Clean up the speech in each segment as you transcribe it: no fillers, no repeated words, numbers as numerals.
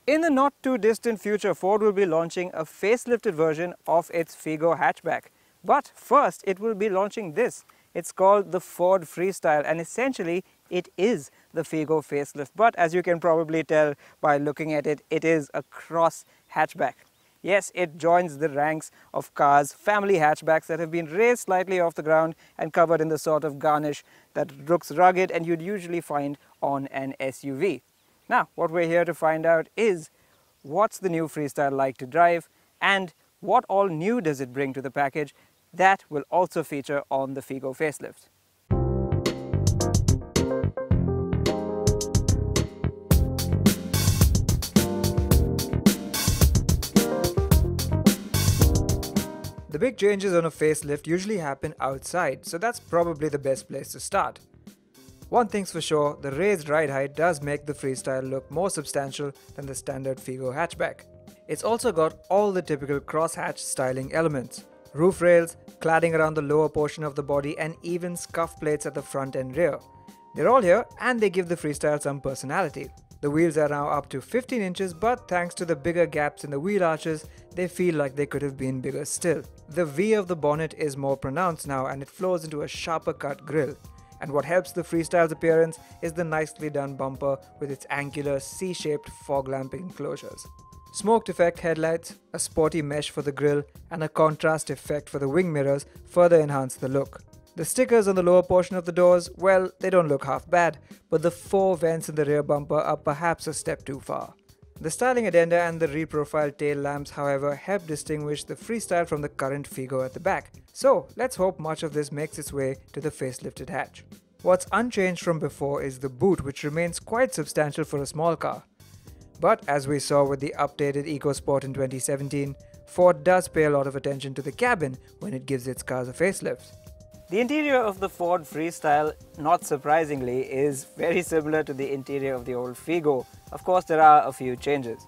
In the not too distant future, Ford will be launching a facelifted version of its Figo hatchback. But first, it will be launching this. It's called the Ford Freestyle, and essentially it is the Figo facelift. But as you can probably tell by looking at it, it is a cross hatchback. Yes, it joins the ranks of cars, family hatchbacks that have been raised slightly off the ground and covered in the sort of garnish that looks rugged and you'd usually find on an SUV. Now, what we're here to find out is what's the new Freestyle like to drive and what all new does it bring to the package that will also feature on the Figo facelift. The big changes on a facelift usually happen outside, so that's probably the best place to start. One thing's for sure, the raised ride height does make the Freestyle look more substantial than the standard Figo hatchback. It's also got all the typical crosshatch styling elements. Roof rails, cladding around the lower portion of the body and even scuff plates at the front and rear. They're all here and they give the Freestyle some personality. The wheels are now up to 15 inches, but thanks to the bigger gaps in the wheel arches, they feel like they could have been bigger still. The V of the bonnet is more pronounced now and it flows into a sharper cut grille. And what helps the Freestyle's appearance is the nicely done bumper with its angular C-shaped fog lamp enclosures. Smoked effect headlights, a sporty mesh for the grille, and a contrast effect for the wing mirrors further enhance the look. The stickers on the lower portion of the doors, well, they don't look half bad, but the 4 vents in the rear bumper are perhaps a step too far. The styling addenda and the reprofiled tail lamps, however, help distinguish the Freestyle from the current Figo at the back. So, let's hope much of this makes its way to the facelifted hatch. What's unchanged from before is the boot, which remains quite substantial for a small car. But as we saw with the updated EcoSport in 2017, Ford does pay a lot of attention to the cabin when it gives its cars a facelift. The interior of the Ford Freestyle, not surprisingly, is very similar to the interior of the old Figo. Of course, there are a few changes.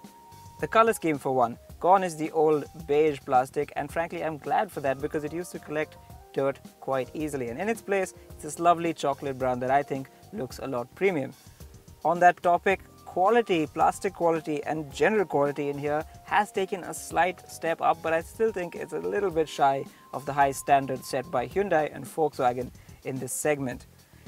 The color scheme for one. Gone is the old beige plastic, and frankly I'm glad for that because it used to collect dirt quite easily, and in its place it's this lovely chocolate brown that I think looks a lot premium. On that topic, quality, plastic quality and general quality in here has taken a slight step up, but I still think it's a little bit shy of the high standards set by Hyundai and Volkswagen in this segment.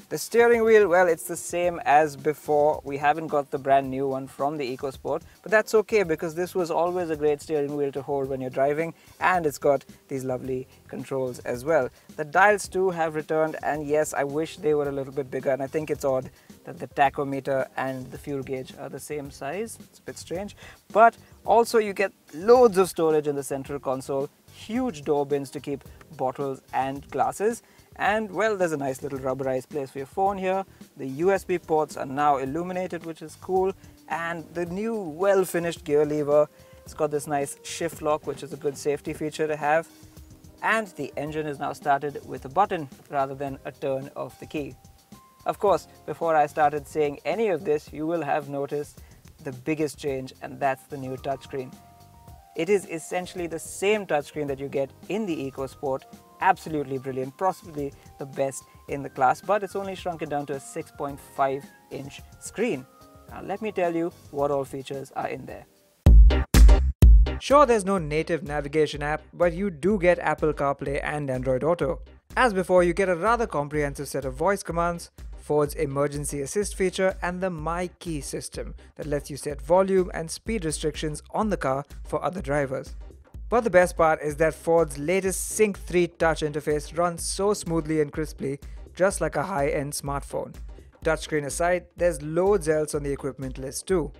The steering wheel, well, it's the same as before. We haven't got the brand new one from the EcoSport, but that's okay because this was always a great steering wheel to hold when you're driving, and it's got these lovely controls as well. The dials too have returned, and yes, I wish they were a little bit bigger, and I think it's odd that the tachometer and the fuel gauge are the same size. It's a bit strange, but also you get loads of storage in the central console, huge door bins to keep bottles and glasses, and well, there's a nice little rubberized place for your phone here. The USB ports are now illuminated, which is cool, and the new well-finished gear lever, it's got this nice shift lock, which is a good safety feature to have, and the engine is now started with a button rather than a turn of the key. Of course, before I started saying any of this, you will have noticed the biggest change, and that's the new touchscreen. It is essentially the same touchscreen that you get in the EcoSport. Absolutely brilliant, possibly the best in the class, but it's only shrunken down to a 6.5-inch screen. Now let me tell you what all features are in there. Sure, there's no native navigation app, but you do get Apple CarPlay and Android Auto. As before, you get a rather comprehensive set of voice commands, Ford's emergency assist feature, and the My Key system that lets you set volume and speed restrictions on the car for other drivers. But the best part is that Ford's latest Sync 3 touch interface runs so smoothly and crisply, just like a high-end smartphone. Touchscreen aside, there's loads else on the equipment list too,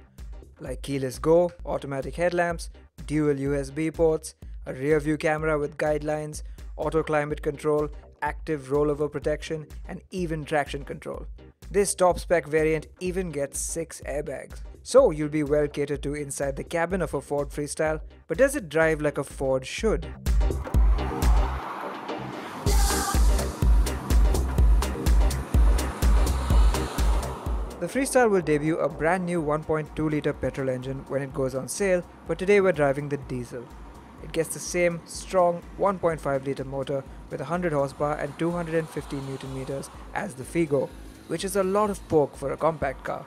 like keyless go, automatic headlamps, dual USB ports, a rear view camera with guidelines, auto climate control, active rollover protection, and even traction control. This top spec variant even gets 6 airbags. So you'll be well catered to inside the cabin of a Ford Freestyle, but does it drive like a Ford should? The Freestyle will debut a brand new 1.2-litre petrol engine when it goes on sale, but today we're driving the diesel. It gets the same strong 1.5-litre motor with 100 horsepower and 250 Nm as the Figo, which is a lot of poke for a compact car.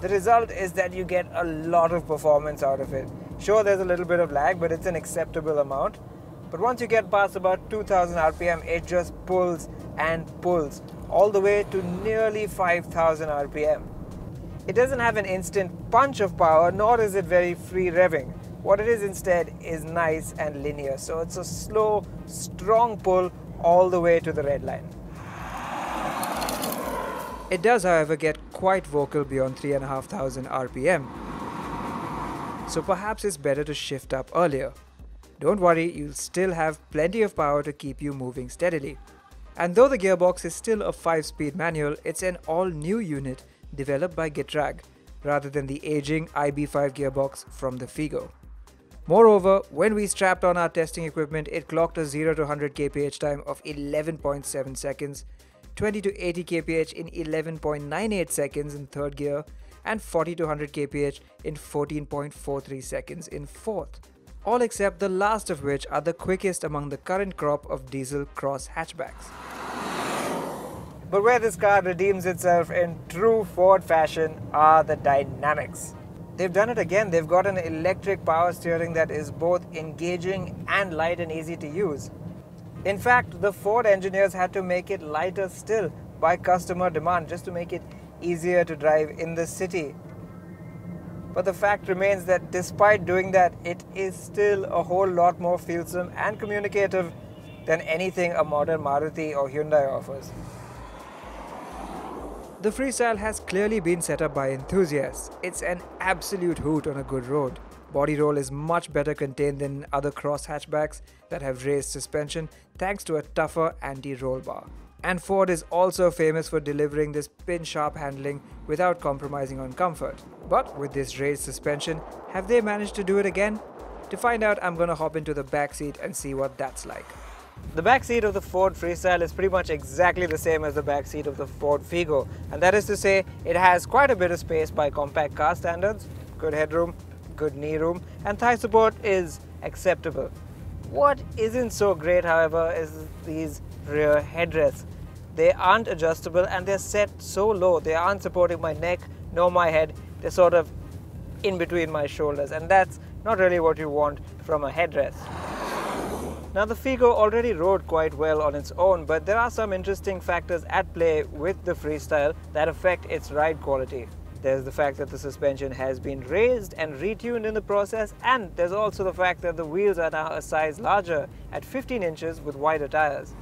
The result is that you get a lot of performance out of it. Sure, there's a little bit of lag, but it's an acceptable amount. But once you get past about 2000 RPM, it just pulls and pulls all the way to nearly 5000 RPM. It doesn't have an instant punch of power, nor is it very free revving. What it is instead is nice and linear. So it's a slow, strong pull all the way to the red line. It does, however, get quite vocal beyond 3500 RPM. So perhaps it's better to shift up earlier. Don't worry, you'll still have plenty of power to keep you moving steadily. And though the gearbox is still a 5-speed manual, it's an all-new unit developed by Getrag, rather than the aging IB5 gearbox from the Figo. Moreover, when we strapped on our testing equipment, it clocked a 0 to 100 kph time of 11.7 seconds, 20 to 80 kph in 11.98 seconds in third gear, and 40 to 100 kph in 14.43 seconds in fourth. All except the last of which are the quickest among the current crop of diesel cross hatchbacks. But where this car redeems itself in true Ford fashion are the dynamics. They've done it again. They've got an electric power steering that is both engaging and light and easy to use. In fact, the Ford engineers had to make it lighter still by customer demand just to make it easier to drive in the city. But the fact remains that despite doing that, it is still a whole lot more feelsome and communicative than anything a modern Maruti or Hyundai offers. The Freestyle has clearly been set up by enthusiasts. It's an absolute hoot on a good road. Body roll is much better contained than other cross hatchbacks that have raised suspension thanks to a tougher anti-roll bar. And Ford is also famous for delivering this pin-sharp handling without compromising on comfort. But with this raised suspension, have they managed to do it again? To find out, I'm gonna hop into the back seat and see what that's like. The back seat of the Ford Freestyle is pretty much exactly the same as the back seat of the Ford Figo, and that is to say, it has quite a bit of space by compact car standards, good headroom, good knee room, and thigh support is acceptable. What isn't so great, however, is these rear headrests. They aren't adjustable and they're set so low. They aren't supporting my neck nor my head. They're sort of in between my shoulders, and that's not really what you want from a headrest. Now, the Figo already rode quite well on its own, but there are some interesting factors at play with the Freestyle that affect its ride quality. There's the fact that the suspension has been raised and retuned in the process, and there's also the fact that the wheels are now a size larger at 15 inches with wider tires.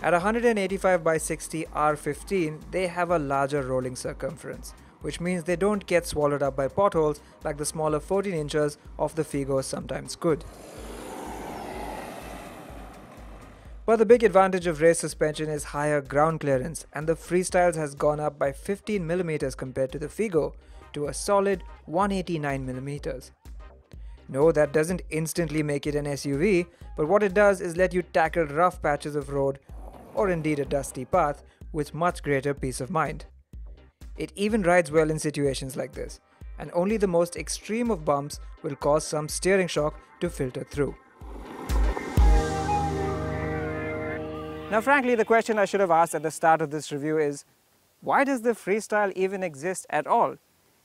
At 185 by 60 R15, they have a larger rolling circumference, which means they don't get swallowed up by potholes like the smaller 14 inches of the Figo sometimes could. But the big advantage of raised suspension is higher ground clearance, and the Freestyles has gone up by 15mm compared to the Figo to a solid 189mm. No, that doesn't instantly make it an SUV, but what it does is let you tackle rough patches of road, or indeed a dusty path, with much greater peace of mind. It even rides well in situations like this, and only the most extreme of bumps will cause some steering shock to filter through. Now, frankly, the question I should have asked at the start of this review is, why does the Freestyle even exist at all?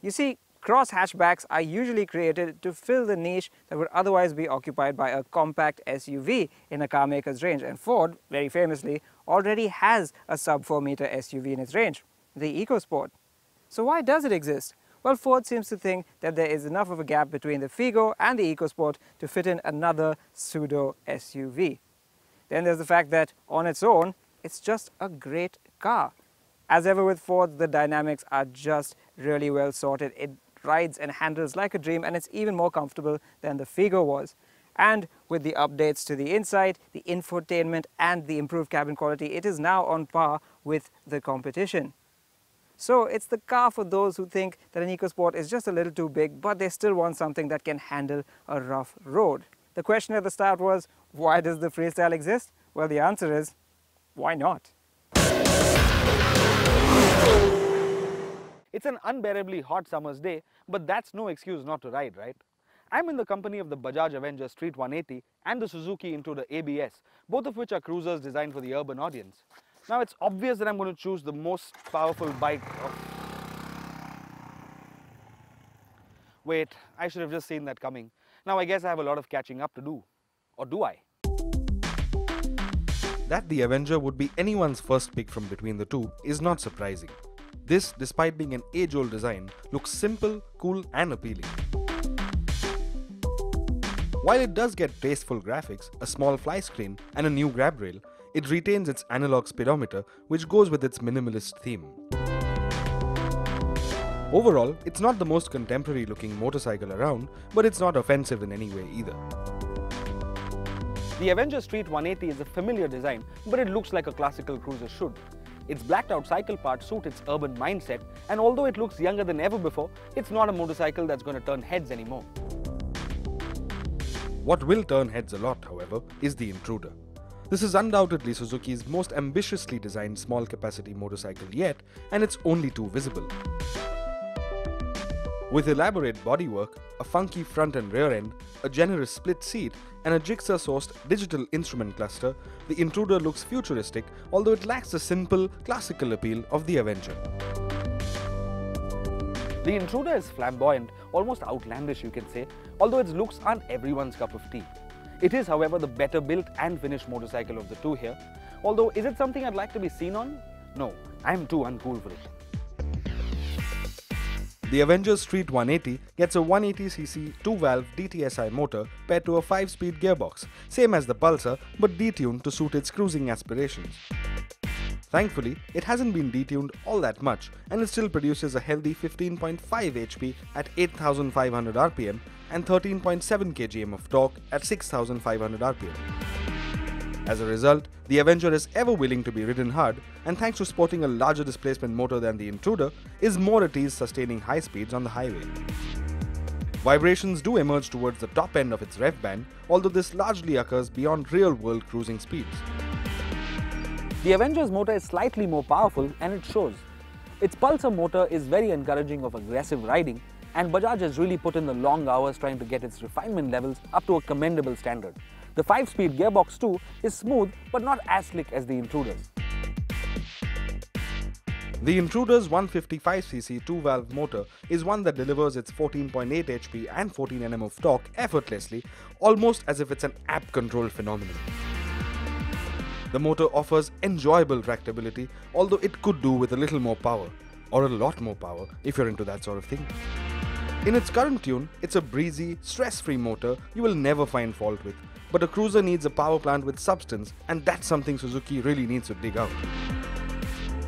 You see, cross hatchbacks are usually created to fill the niche that would otherwise be occupied by a compact SUV in a car maker's range, and Ford, very famously, already has a sub-4 meter SUV in its range, the EcoSport. So why does it exist? Well, Ford seems to think that there is enough of a gap between the Figo and the EcoSport to fit in another pseudo SUV. Then there's the fact that, on its own, it's just a great car. As ever with Ford, the dynamics are just really well sorted. It rides and handles like a dream, and it's even more comfortable than the Figo was. And with the updates to the inside, the infotainment, and the improved cabin quality, it is now on par with the competition. So it's the car for those who think that an EcoSport is just a little too big, but they still want something that can handle a rough road. The question at the start was, why does the Freestyle exist? Well, the answer is, why not? It's an unbearably hot summer's day, but that's no excuse not to ride, right? I'm in the company of the Bajaj Avenger Street 180 and the Suzuki Intruder ABS, both of which are cruisers designed for the urban audience. Now, it's obvious that I'm going to choose the most powerful bike of... Wait, I should have just seen that coming. Now I guess I have a lot of catching up to do. Or do I? That the Avenger would be anyone's first pick from between the two is not surprising. This, despite being an age-old design, looks simple, cool and appealing. While it does get tasteful graphics, a small fly screen and a new grab rail, it retains its analog speedometer, which goes with its minimalist theme. Overall, it's not the most contemporary looking motorcycle around, but it's not offensive in any way either. The Avenger Street 180 is a familiar design, but it looks like a classical cruiser should. Its blacked out cycle parts suit its urban mindset, and although it looks younger than ever before, it's not a motorcycle that's going to turn heads anymore. What will turn heads a lot, however, is the Intruder. This is undoubtedly Suzuki's most ambitiously designed small capacity motorcycle yet, and it's only too visible. With elaborate bodywork, a funky front and rear end, a generous split seat, and a jigsaw-sourced digital instrument cluster, the Intruder looks futuristic, although it lacks the simple, classical appeal of the Avenger. The Intruder is flamboyant, almost outlandish you can say, although its looks aren't everyone's cup of tea. It is, however, the better built and finished motorcycle of the two here. Although, is it something I'd like to be seen on? No, I'm too uncool for it. The Avenger Street 180 gets a 180cc 2-valve DTSI motor paired to a 5-speed gearbox, same as the Pulsar but detuned to suit its cruising aspirations. Thankfully, it hasn't been detuned all that much and it still produces a healthy 15.5 HP at 8,500 RPM and 13.7 kgm of torque at 6,500 RPM. As a result, the Avenger is ever willing to be ridden hard, and thanks to sporting a larger displacement motor than the Intruder, is more at ease sustaining high speeds on the highway. Vibrations do emerge towards the top end of its rev band, although this largely occurs beyond real-world cruising speeds. The Avenger's motor is slightly more powerful and it shows. Its Pulsar motor is very encouraging of aggressive riding, and Bajaj has really put in the long hours trying to get its refinement levels up to a commendable standard. The 5-speed gearbox too is smooth but not as slick as the Intruder's. The Intruder's 155cc 2-valve motor is one that delivers its 14.8 HP and 14 Nm of torque effortlessly, almost as if it's an app-controlled phenomenon. The motor offers enjoyable tractability, although it could do with a little more power, or a lot more power if you're into that sort of thing. In its current tune, it's a breezy, stress-free motor you will never find fault with, but a cruiser needs a power plant with substance, and that's something Suzuki really needs to dig out.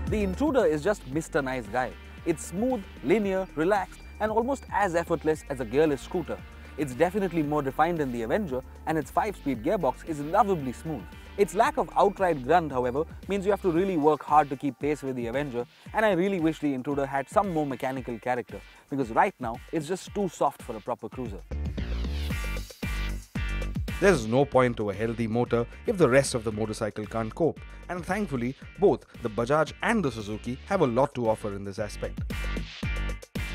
The Intruder is just Mr. Nice Guy. It's smooth, linear, relaxed, and almost as effortless as a gearless scooter. It's definitely more defined than the Avenger, and its 5-speed gearbox is lovably smooth. Its lack of outright grunt, however, means you have to really work hard to keep pace with the Avenger, and I really wish the Intruder had some more mechanical character, because right now, it's just too soft for a proper cruiser. There's no point to a healthy motor if the rest of the motorcycle can't cope, and thankfully, both the Bajaj and the Suzuki have a lot to offer in this aspect.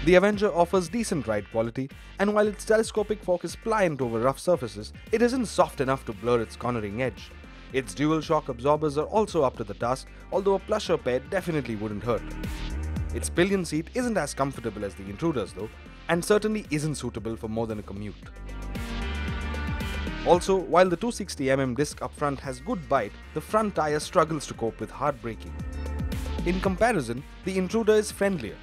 The Avenger offers decent ride quality, and while its telescopic fork is pliant over rough surfaces, it isn't soft enough to blur its cornering edge. Its dual shock absorbers are also up to the task, although a plusher pair definitely wouldn't hurt. Its pillion seat isn't as comfortable as the Intruder's though, and certainly isn't suitable for more than a commute. Also, while the 260mm disc up front has good bite, the front tire struggles to cope with hard braking. In comparison, the Intruder is friendlier.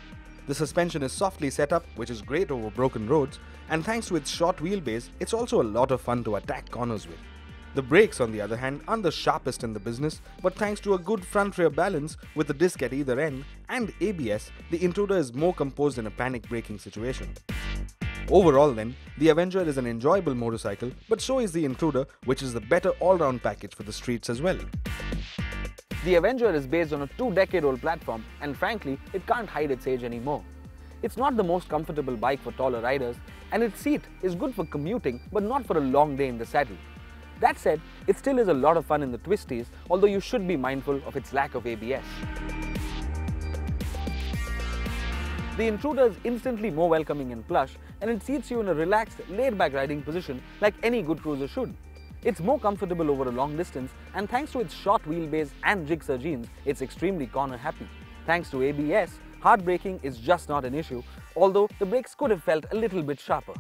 The suspension is softly set up, which is great over broken roads, and thanks to its short wheelbase, it's also a lot of fun to attack corners with. The brakes, on the other hand, aren't the sharpest in the business, but thanks to a good front-rear balance with the disc at either end and ABS, the Intruder is more composed in a panic braking situation. Overall then, the Avenger is an enjoyable motorcycle, but so is the Intruder, which is the better all-round package for the streets as well. The Avenger is based on a 2-decade-old platform, and frankly, it can't hide its age anymore. It's not the most comfortable bike for taller riders, and its seat is good for commuting, but not for a long day in the saddle. That said, it still is a lot of fun in the twisties, although you should be mindful of its lack of ABS. The Intruder is instantly more welcoming and plush, and it seats you in a relaxed, laid-back riding position like any good cruiser should. It's more comfortable over a long distance, and thanks to its short wheelbase and jigsaw jeans, it's extremely corner happy. Thanks to ABS, Hard braking is just not an issue, although the brakes could have felt a little bit sharper.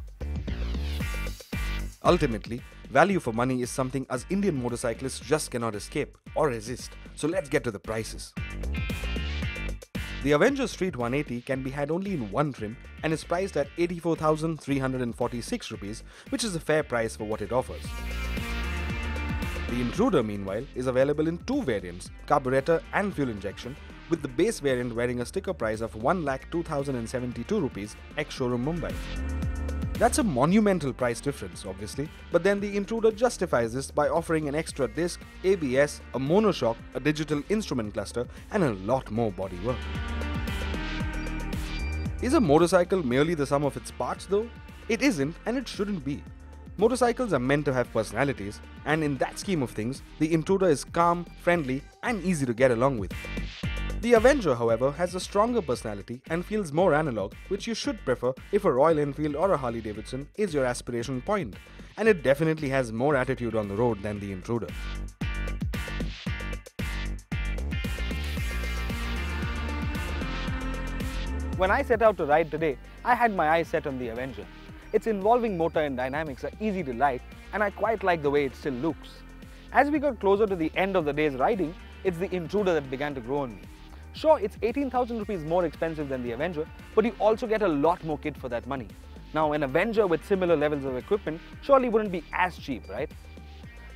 Ultimately, value for money is something us Indian motorcyclists just cannot escape or resist, so let's get to the prices. The Avenger Street 180 can be had only in one trim and is priced at 84,346 rupees, which is a fair price for what it offers. The Intruder, meanwhile, is available in two variants, carburetor and fuel injection, with the base variant wearing a sticker price of 1,02,072 rupees ex-showroom Mumbai. That's a monumental price difference, obviously, but then the Intruder justifies this by offering an extra disc, ABS, a monoshock, a digital instrument cluster, and a lot more bodywork. Is a motorcycle merely the sum of its parts though? It isn't, and it shouldn't be. Motorcycles are meant to have personalities, and in that scheme of things, the Intruder is calm, friendly, and easy to get along with. The Avenger, however, has a stronger personality and feels more analog, which you should prefer if a Royal Enfield or a Harley Davidson is your aspiration point, and it definitely has more attitude on the road than the Intruder. When I set out to ride today, I had my eyes set on the Avenger. Its involving motor and dynamics are easy to like, and I quite like the way it still looks. As we got closer to the end of the day's riding, it's the Intruder that began to grow on me. Sure, it's 18,000 rupees more expensive than the Avenger, but you also get a lot more kit for that money. Now, an Avenger with similar levels of equipment surely wouldn't be as cheap, right?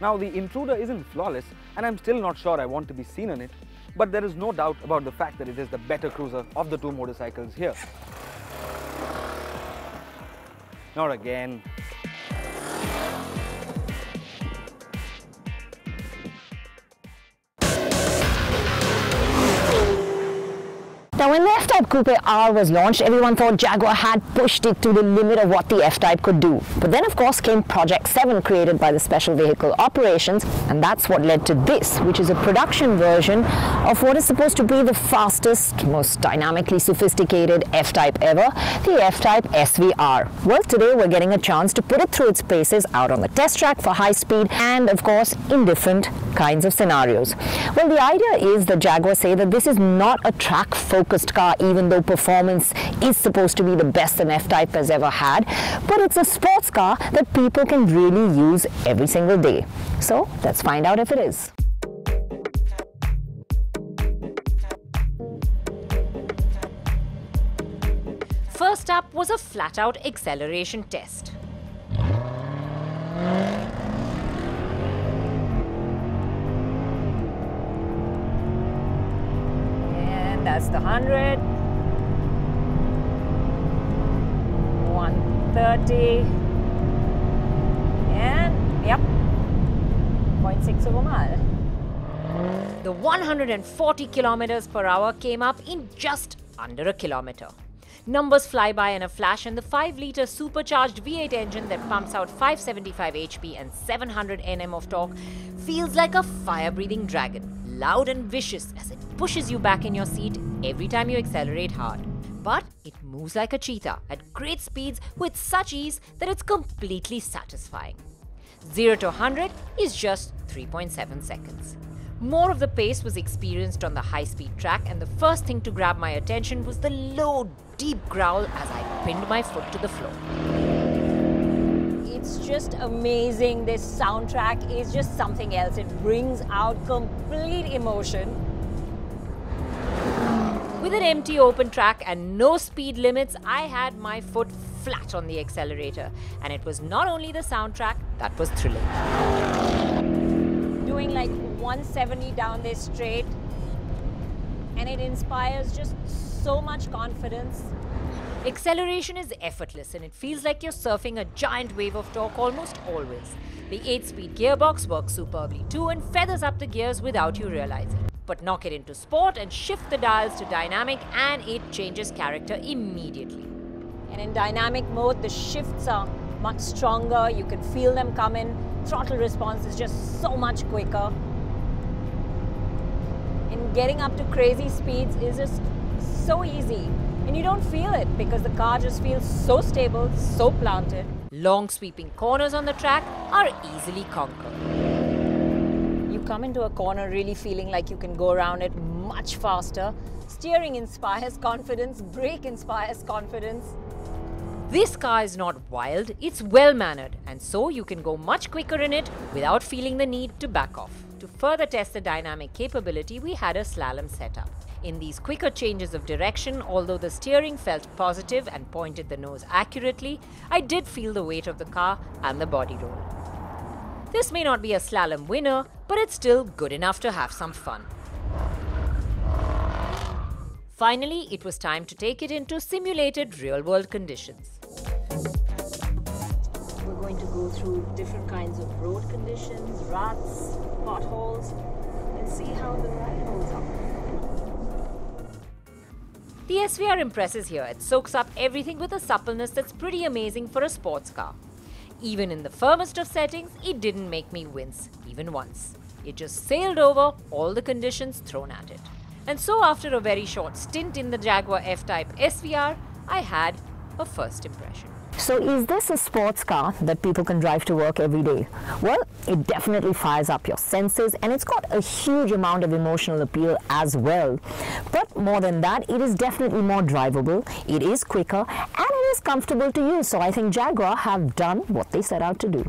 Now, the Intruder isn't flawless, and I'm still not sure I want to be seen on it, but there is no doubt about the fact that it is the better cruiser of the two motorcycles here. Not again. Now, when the F-Type Coupe R was launched, everyone thought Jaguar had pushed it to the limit of what the F-Type could do. But then, of course, came Project 7, created by the Special Vehicle Operations, and that's what led to this, which is a production version of what is supposed to be the fastest, most dynamically sophisticated F-Type ever, the F-Type SVR. Well, today we're getting a chance to put it through its paces out on the test track for high speed and, of course, in different kinds of scenarios. Well, the idea is that Jaguar say that this is not a track-focused car, even though performance is supposed to be the best an F-Type has ever had, but it's a sports car that people can really use every single day. So let's find out if it is. First up was a flat-out acceleration test. That's the 100, 130, and yep, 0.6 of a mile. The 140 kilometers per hour came up in just under a kilometer. Numbers fly by in a flash, and the 5-litre supercharged V8 engine that pumps out 575 HP and 700 Nm of torque feels like a fire-breathing dragon, loud and vicious as it pushes you back in your seat every time you accelerate hard. But it moves like a cheetah at great speeds with such ease that it's completely satisfying. 0 to 100 is just 3.7 seconds. More of the pace was experienced on the high-speed track, and the first thing to grab my attention was the low, deep growl as I pinned my foot to the floor. It's just amazing. This soundtrack is just something else. It brings out complete emotion. With an empty open track and no speed limits, I had my foot flat on the accelerator, and it was not only the soundtrack that was thrilling. Doing like 170 down this straight, and it inspires just so much confidence. Acceleration is effortless, and it feels like you're surfing a giant wave of torque almost always. The 8-speed gearbox works superbly too and feathers up the gears without you realizing. But knock it into sport and shift the dials to dynamic and it changes character immediately. And in dynamic mode, the shifts are much stronger. You can feel them come in. Throttle response is just so much quicker. And getting up to crazy speeds is just so easy. And you don't feel it because the car just feels so stable, so planted. Long sweeping corners on the track are easily conquered. You come into a corner really feeling like you can go around it much faster. Steering inspires confidence, brake inspires confidence. This car is not wild, it's well-mannered, and so you can go much quicker in it without feeling the need to back off. To further test the dynamic capability, we had a slalom setup. In these quicker changes of direction, although the steering felt positive and pointed the nose accurately, I did feel the weight of the car and the body roll. This may not be a slalom winner, but it's still good enough to have some fun. Finally, it was time to take it into simulated real-world conditions. We're going to go through different kinds of road conditions, ruts, potholes, and see how the ride holds up. The SVR impresses here. It soaks up everything with a suppleness that's pretty amazing for a sports car. Even in the firmest of settings, it didn't make me wince, even once. It just sailed over all the conditions thrown at it. And so after a very short stint in the Jaguar FType SVR, I had a first impression. So is this a sports car that people can drive to work every day? Well, it definitely fires up your senses and it's got a huge amount of emotional appeal as well. But more than that, it is definitely more drivable, it is quicker and it is comfortable to use. So I think Jaguar have done what they set out to do.